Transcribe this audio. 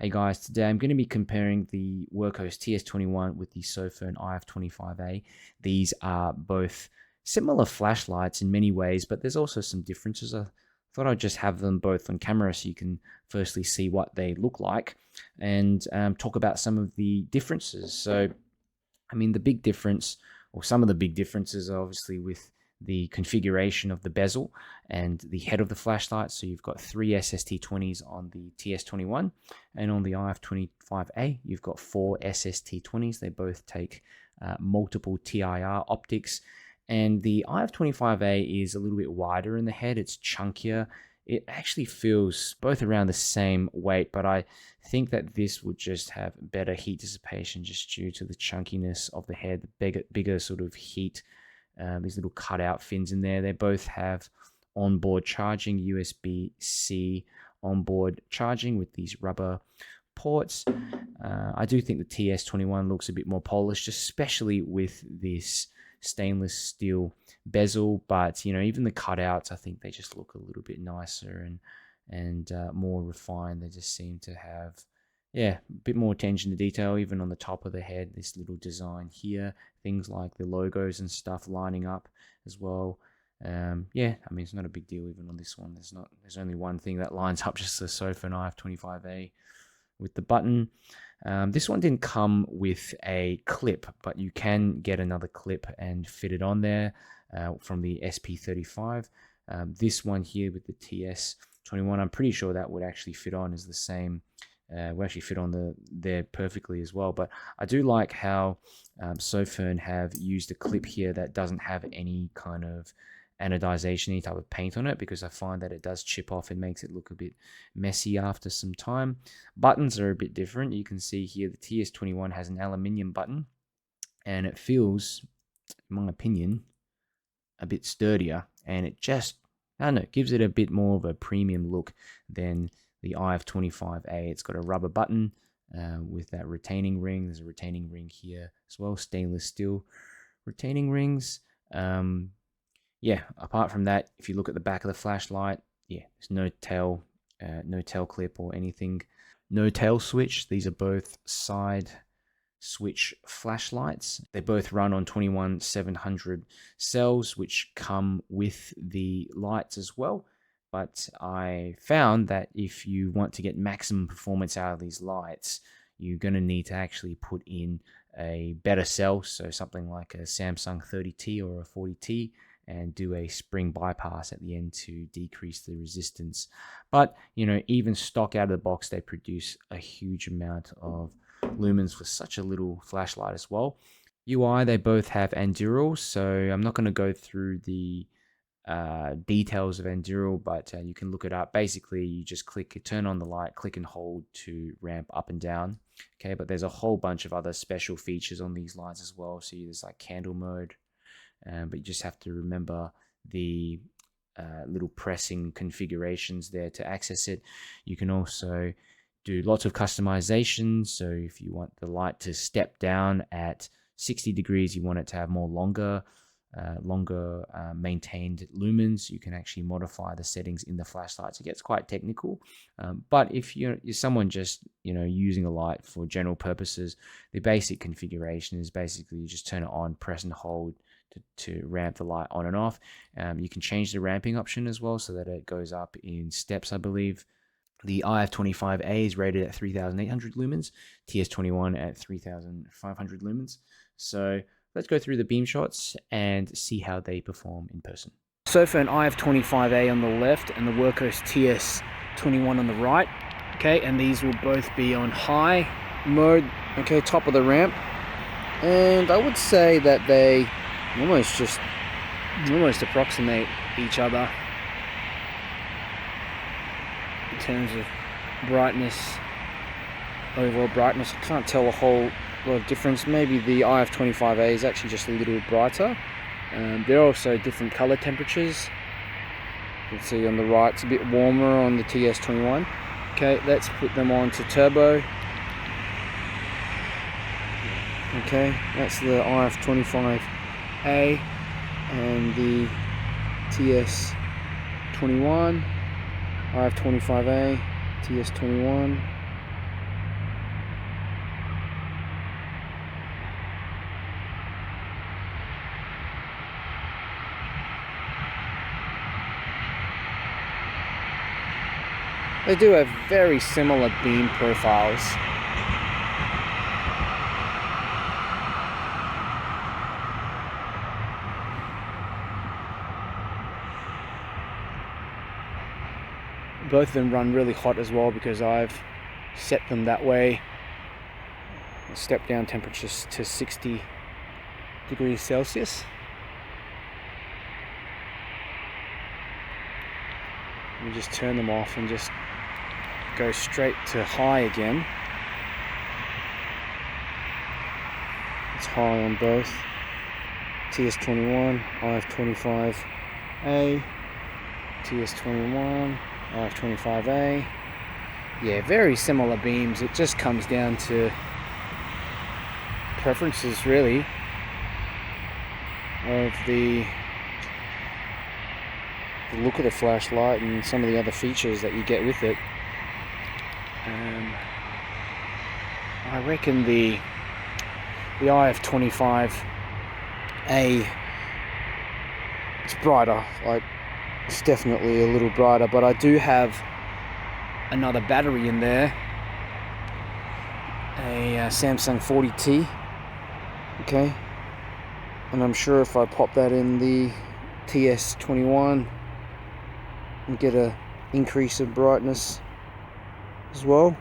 Hey guys, today I'm going to be comparing the Workhorse TS21 with the Sofirn IF25A. These are both similar flashlights in many ways, but there's also some differences. I thought I'd just have them both on camera so you can firstly see what they look like and talk about some of the differences. So, the big difference, or some of the big differences, are obviously with the configuration of the bezel and the head of the flashlight. So you've got 3 SST20s on the TS21, and on the IF25A you've got 4 SST20s. They both take multiple TIR optics, and the IF25A is a little bit wider in the head. It's chunkier. It actually feels both around the same weight, but I think that this would just have better heat dissipation just due to the chunkiness of the head, the bigger sort of heat, these little cutout fins in there. They both have onboard charging, USB-C onboard charging with these rubber ports. I do think the TS21 looks a bit more polished, especially with this stainless steel bezel, but even the cutouts, I think they just look a little bit nicer and more refined. They just seem to have a bit more attention to detail, even on the top of the head, this little design here, things like the logos and stuff lining up as well. It's not a big deal even on this one. There's only one thing that lines up, just the Sofirn IF25A with the button. This one didn't come with a clip, but you can get another clip and fit it on there from the SP35. This one here with the TS21, I'm pretty sure that would actually fit on as the same. Will actually fit on there perfectly as well. But I do like how Sofirn have used a clip here that doesn't have any kind of anodization, any type of paint on it, because I find that it does chip off and makes it look a bit messy after some time. Buttons are a bit different. You can see here the TS21 has an aluminium button, and it feels, in my opinion, a bit sturdier, and it just, I don't know, gives it a bit more of a premium look than the IF25A. It's got a rubber button with that retaining ring. There's a retaining ring here as well, stainless steel retaining rings. Apart from that, if you look at the back of the flashlight, there's no tail clip or anything. No tail switch. These are both side switch flashlights. They both run on 21700 cells, which come with the lights as well. But I found that if you want to get maximum performance out of these lights, you're going to need to actually put in a better cell, so something like a Samsung 30T or a 40T, and do a spring bypass at the end to decrease the resistance. But, even stock out of the box, they produce a huge amount of lumens for such a little flashlight as well. UI, they both have Anduril, so I'm not going to go through the details of Anduril, but you can look it up. Basically, you just turn on the light, click and hold to ramp up and down. Okay, but there's a whole bunch of other special features on these lights as well. So there's like candle mode, but you just have to remember the little pressing configurations there to access it. You can also do lots of customization. So if you want the light to step down at 60 degrees, you want it to have more longer maintained lumens, you can actually modify the settings in the flashlights. It gets quite technical, but if you're someone just using a light for general purposes, the basic configuration is basically you just turn it on, press and hold to ramp the light on and off. You can change the ramping option as well so that it goes up in steps, I believe. The IF25A is rated at 3800 lumens, TS21 at 3500 lumens. So let's go through the beam shots and see how they perform in person. Sofirn IF25A on the left and the Workhorse TS21 on the right. Okay, and these will both be on high mode, okay, top of the ramp. And I would say that they almost approximate each other in terms of brightness, overall brightness. I can't tell a whole lot of difference. Maybe the IF25A is actually just a little brighter. They're also different color temperatures. You can see on the right it's a bit warmer on the TS21. Okay, let's put them on to turbo. Okay, that's the IF25A and the TS21. IF25A, TS21. They do have very similar beam profiles. Both of them run really hot as well because I've set them that way. Step down temperatures to 60 degrees Celsius. You just turn them off and just go straight to high again. It's high on both. TS21, IF25A, TS21, IF25A. Yeah, very similar beams. It just comes down to preferences really of the look of the flashlight and some of the other features that you get with it. I reckon the IF25A, it's brighter, like it's definitely a little brighter, but I do have another battery in there, a Samsung 40T, okay, and I'm sure if I pop that in the TS21 and get a increase of brightness as well.